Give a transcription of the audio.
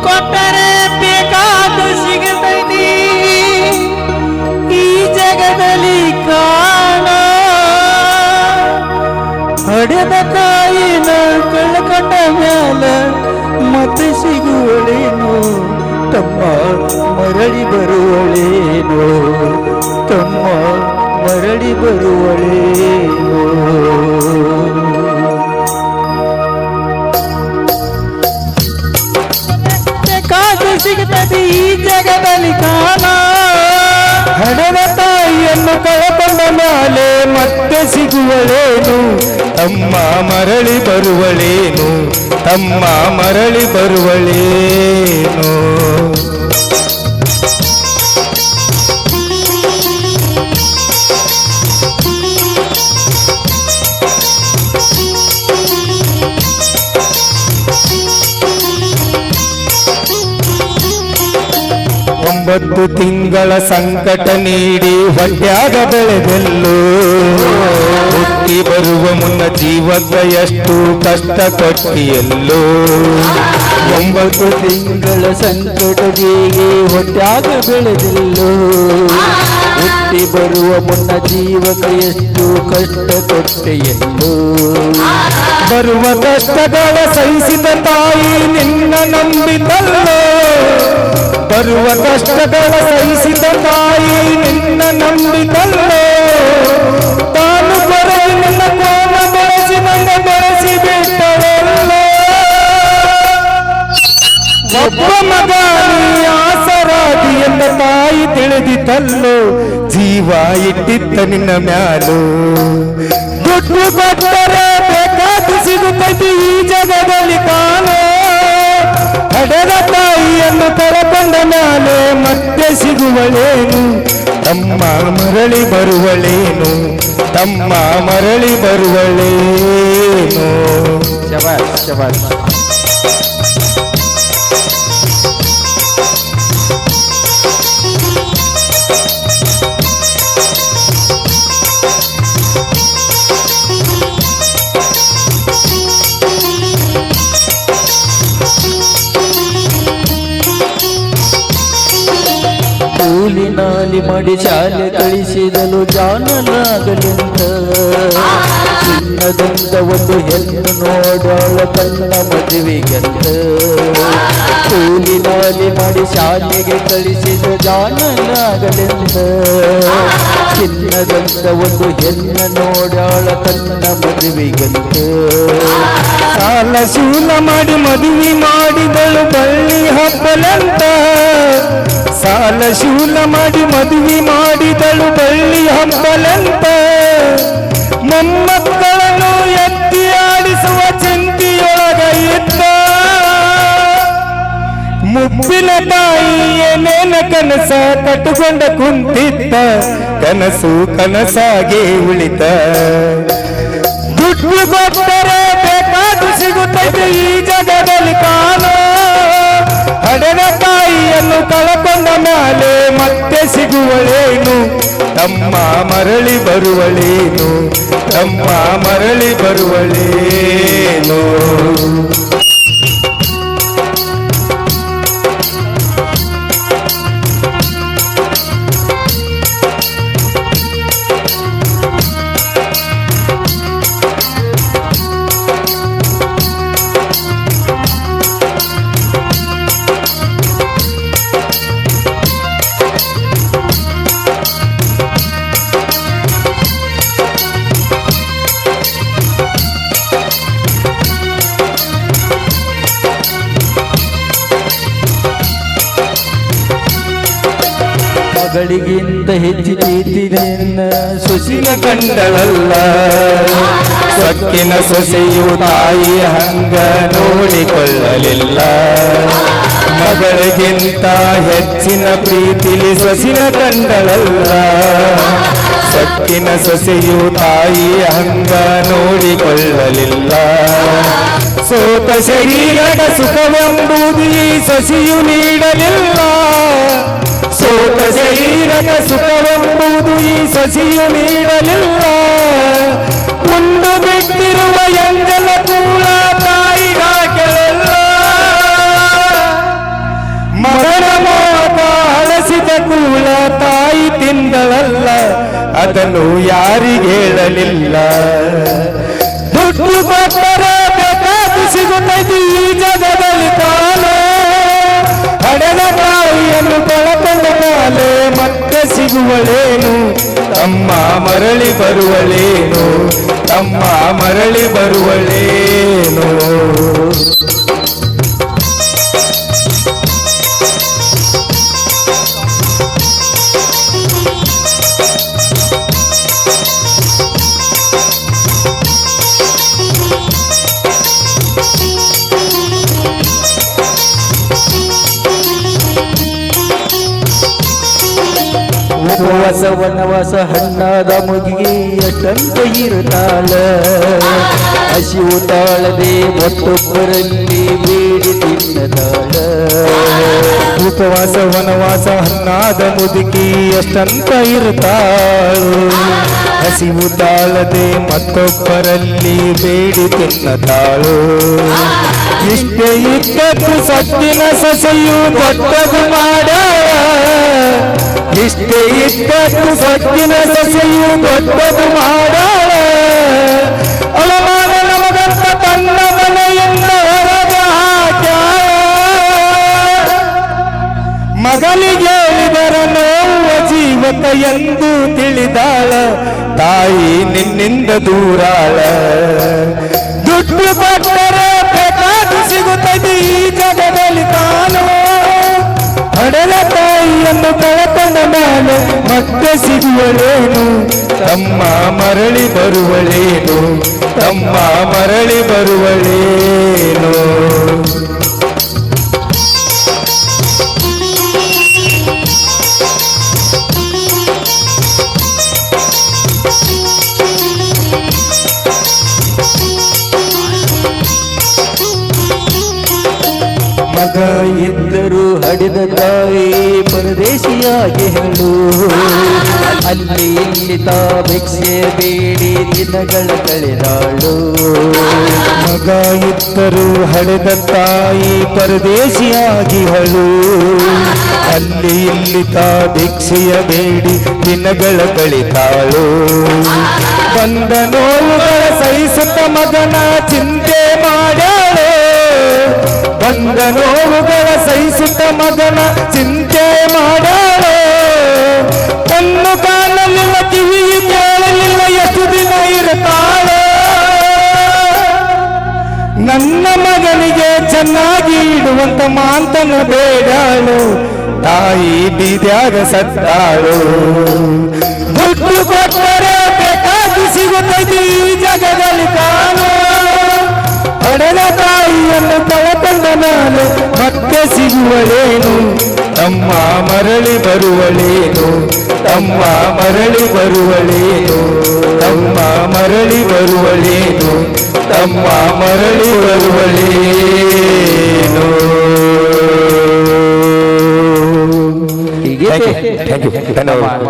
ಕೊಟ್ಟರೆ ಬೇಕಾದ ಸಿಗತೈತಿ ಈ ಜಗದಲ್ಲಿ ಕಾಣ ಹಡೆದ ತಾಯಿನ ಕಳ್ಕೊಂಡ ಮ್ಯಾಲ ಮತ್ತೆ ಸಿಗುವಳೇನು ತಮ್ಮ ಮರಳಿ ಬರುವಳೇನು ತಮ್ಮ ಮರಳಿ ಬರುವಳೇನು ಸಿಗುತ್ತದೆ ಈ ಜಗದಲ್ಲಿ ಕಾಣ ಹಡೆದ ತಾಯಿಯನ್ನು ಕಳಕೊಂಡ ಮೇಲೆ ಮತ್ತೆ ಸಿಗುವಳೇನು ತಮ್ಮ ಮರಳಿ ಬರುವಳೇನು ತಮ್ಮ ಮರಳಿ ಬರುವಳೇನು ಒಂಬತ್ತು ತಿಂಗಳ ಸಂಕಟ ನೀಡಿ ಹೊಟ್ಯಾಗ ಬೆಳೆದೆಲ್ಲೋ ಹುಟ್ಟಿ ಬರುವ ಮುನ್ನ ಜೀವಕ್ಕೆ ಎಷ್ಟು ಕಷ್ಟ ಕೊಟ್ಟಿಯಲ್ಲೋ 9 ತಿಂಗಳ ಸಂಕಟದಿಗೆ ಹೊಟ್ಯಾಗ ಬೆಳೆದೆಲ್ಲೋ ಹುಟ್ಟಿ ಬರುವ ಮುನ್ನ ಜೀವಕ್ಕೆ ಎಷ್ಟು ಕಷ್ಟ ಕೊಟ್ಟಿಯಲ್ಲೋ ಬರುವ ಕಷ್ಟಗಳ ಸಹಿಸಿದ ತಾಯಿ ನಿನ್ನ ನಂಬಿದಲ್ಲೋ ಬರುವ ಕಷ್ಟಗಳ ಸಹಿಸಿದ ತಾಯಿ ನಿನ್ನ ನಂಬಿದಲ್ಲೋ ತಾನು ಬರಲಿ ನಿನ್ನ ಕೋಮ ಬೆಳೆಸಿ ನನ್ನ ಬೆಳೆಸಿ ಬಿಟ್ಟವಲ್ಲೋ ಒಬ್ಬ ಮಗ ನೀ ಆಸರಾದಿ ಎಂದ ತಾಯಿ ತಿಳಿದಿದ್ದಲ್ಲೋ ಜೀವ ಇಟ್ಟಿದ್ದ ನಿನ್ನ ಮ್ಯಾಲು ದುಡ್ಡು ಕೊಟ್ಟರೆ ಬೇಕಾದ ಸಿಗುತ್ತೈತಿ ಈ ಜಗದಲ್ಲಿ ಕಾಣೋ ಹಡೆದ ತಾಯಿಯನ್ನು ಕಳಕೊಂಡ ಮೇಲೆ ಮತ್ತೆ ಸಿಗುವಳೇನು ತಮ್ಮ ಮರಳಿ ಬರುವಳೇನು ತಮ್ಮ ಮರಳಿ ಬರುವಳೇನು ಶಬಾಷ್ ಶಬಾಷ್ ಕೂಲಿ ನಾಲಿ ಮಾಡಿ ಶಾಲೆ ಕಳಿಸಿದಲು ಜಾಣನಾಗಲೆಂತ ಚಿನ್ನದಿಂದ ಒಂದು ಹೆಣ್ಣು ನೋಡಾಳ ತನ್ನ ಮದುವೆಗೆಂತ ಕೂಲಿ ನಾಲಿ ಮಾಡಿ ಶಾಲೆಗೆ ಕಳಿಸಿದ ಜಾಣನಾಗಲೆಂತ ಚಿನ್ನದಿಂದ ಒಂದು ಹೆಣ್ಣು ನೋಡಾಳ ತನ್ನ ಮದುವೆಗೆಂತ ಸಾಲ ಶೂಲ ಮಾಡಿ ಮದುವೆ ಮಾಡಿದಳು ಬಳ್ಳಿ ಹಬ್ಬಲಂತ ಸಾಲ ಶೂಲ ಮಾಡಿ ಮದುವೆ ಮಾಡಿದಳು ಬಳ್ಳಿ ಹಬ್ಬಲಂತ ಮೊಮ್ಮಕ್ಕಳನ್ನು ಎತ್ತಿ ಆಡಿಸುವ ಚಿಂತೆಯೊಳಗ ಇದ್ದ ಮುಪ್ಪಿನ ತಾಯಿ ಏನೇನ ಕನಸ ಕಟ್ಟುಕೊಂಡ ಕುಂತಿದ್ದ ಕನಸು ಕನಸಾಗಿ ಉಳಿತ ದುಡ್ಡು ಕೊಟ್ಟರೆ ಬೇಕಾದ ಸಿಗುತ್ತದೆ ಈ ಜಗದಲ್ಲಿ ಕಾಣೋ ಹಡೆದ ತಾಯಿಯನ್ನು ಕಳಕೊಂಡ ಮೇಲೆ ಮತ್ತೆ ಸಿಗುವಳೇನು ತಮ್ಮ ಮರಳಿ ಬರುವಳೇನು ತಮ್ಮ ಮರಳಿ ಬರುವಳೇನು ಮಗಳಿಗಿಂತ ಹೆಚ್ಚು ಪ್ರೀತಿ ನಿನ್ನ ಸೊಸಿನ ಕಂಡಳಲ್ಲ ಸೊಕ್ಕಿನ ಸೊಸೆಯು ತಾಯಿ ಹಂಗ ನೋಡಿಕೊಳ್ಳಲಿಲ್ಲ ಮಗಳಿಗಿಂತ ಹೆಚ್ಚಿನ ಪ್ರೀತಿಲಿ ಸೊಸಿನ ಕಂಡಳಲ್ಲ ಸೊಕ್ಕಿನ ಸೊಸೆಯು ತಾಯಿ ಹಂಗ ನೋಡಿಕೊಳ್ಳಲಿಲ್ಲ ಸೋತ ಶರೀರದ ಸುಖವೆಂಬುದು ಈ ಸೊಸೆಯು ನೀಡಲಿಲ್ಲ ಸೋತ ಶರೀರದ ಸುಖವೆಂಬುದು ಈ ಸೊಸೆಯು ನೀಡಲಿಲ್ಲ ಉಂಡು ಬಿಟ್ಟಿರುವ ಎಂಜಲ ಕೂಡ ತಾಯಿಗಾಗಲಿಲ್ಲ ಅದನ್ನು ಯಾರಿಗೆ ಹೇಳಲಿಲ್ಲ. ದುಡ್ಡು ಕೊಟ್ಟರೆ ಬೇಕಾದ ಸಿಗುತ್ತದೆ ಈ ಜಗದಲ್ಲಿ ಕಾಲು. ಹಡೆದ ತಾಯಿಯನ್ನು ಕಳಕೊಂಡ ಕಾಲೆ ಮತ್ತೆ ಸಿಗುವಳೇನು, ತಮ್ಮ ಮರಳಿ ಬರುವಳೇನು, ತಮ್ಮ ಮರಳಿ ಬರುವಳೇನು. ಉಪವಾಸ ವನವಾಸ ಹಣ್ಣಾದ ಮುಗಿಗೆ ಎಷ್ಟಂತ ಇರುತ್ತಾಳ. ಹಸಿವು ತಾಳದೆ ಮತ್ತೊಬ್ಬರಲ್ಲಿ ಬೇಡಿ ತಿನ್ನತಾಳ. ಉಪವಾಸ ವನವಾಸ ಹಣ್ಣಾದ ಮುದುಕಿ ಎಷ್ಟಂತ ಇರುತ್ತಾಳು. ಹಸಿವು ತಾಳದೆ ಮತ್ತೊಬ್ಬರಲ್ಲಿ ಬೇಡಿ ತಿನ್ನತಾಳು. ಇಷ್ಟೇ ಇದ್ದದ್ದು ಸತ್ತಿನ ಸೊಸೆಯು ದೊಡ್ಡದು ಮಾಡಾಳ. ಇಷ್ಟೇ ಇದ್ದದ್ದು ಸತ್ತಿನ ಸೊಸೆಯು ದೊಡ್ಡದು ಮಾಡಾಳ. ಅವಮಾನ ನಮಗಂತ ತನ್ನ ಮನೆಯಿಂದ ಹೊರಗೆ ಹಾಕ್ಯಾಳ. ಮಗನಿಗೆ ಹೇಳಿದರ ನೋವ ಜೀವಕ ಎಂದು ತಿಳಿದಾಳ. ತಾಯಿ ನಿನ್ನಿಂದ ದೂರಾಳ. ದುಡ್ಡು ಕೊಟ್ಟರೆ ಬೇಕಾದ ಸಿಗುತ್ತದೆ ಈ ಜಗದಲ್ಲಿ ಕಾಣುವ. ಹಡೆದ ತಾಯಿಯನ್ನು ಕಳಕೊಂಡ ಮೇಲೆ ಮತ್ತೆ ಸಿಗುವಳೇನು, ತಮ್ಮ ಮರಳಿ ಬರುವಳೇನು, ತಮ್ಮ ಮರಳಿ ಬರುವಳೇನು. ಮಗ ಇದ್ದರು ಹಡಿದ ತಾಯಿ ಪರದೇಶಿಯಾಗಿ ಹೇಳು. ಅಲ್ಲಿ ಇಲ್ಲಿ ತಾ ಭಿಕ್ಷೆ ಬೇಡಿ ದಿನಗಳ ಕಳೆದಾಳು. ಮಗ ಇದ್ದರು ಹಡೆದ ತಾಯಿ ಪರದೇಶಿಯಾಗಿ ಹಳು. ಅಲ್ಲಿ ಇಲ್ಲಿ ತಾ ಭಿಕ್ಷೆಯ ಬೇಡಿ ದಿನಗಳ ಕಳಿತಾಳು. ಬಂದ ನೋವುಗಳ ಸಹಿಸುತ್ತ ಮಗನ ಚಿಂತೆ ಮಾಡಾಳು. ಬಂದ ನೋವುಗಳ ಸಹಿಸುತ್ತ ಮಗನ ಚಿಂತೆ ಮಾಡಾಳು. ಕಣ್ಣು ಕಾಣಲಿಲ್ಲ, ಕಿವಿಯು ಕೇಳಲಿಲ್ಲ, ಎಷ್ಟು ದಿನ ಇರುತ್ತಾಳೆ. ನನ್ನ ಮಗನಿಗೆ ಚೆನ್ನಾಗಿ ಇಡುವಂತ ಮಾಂತನ ಬೇಡಾಳು. ತಾಯಿ ಬೀದ್ಯಾಗ ಸತ್ತಾಳು. ದುಡ್ಡು ಕೊಟ್ಟರೆ ಬೇಕಾದ ಸಿಗುತ್ತದೆ ಈ ಜಗದಲ್ಲಿ ಕಾಣು. ಹಡೆದ ತಾಯಿಯನ್ನು ಕಳಕೊಂಡ ಮೇಲೆ ಮತ್ತೆ ಸಿಗುವಳೇನು, ತಮ್ಮ ಮರಳಿ ಬರುವಳೇನು, ತಮ್ಮ ಮರಳಿ ಬರುವಳೇನು, ತಮ್ಮ ಮರಳಿ ಬರುವಳೇನು, ತಮ್ಮ ಮರಳಿ ಬರುವಳೇನು. ಹೀಗೆ ಥ್ಯಾಂಕ್ ಯು ಧನ್ಯವಾದ.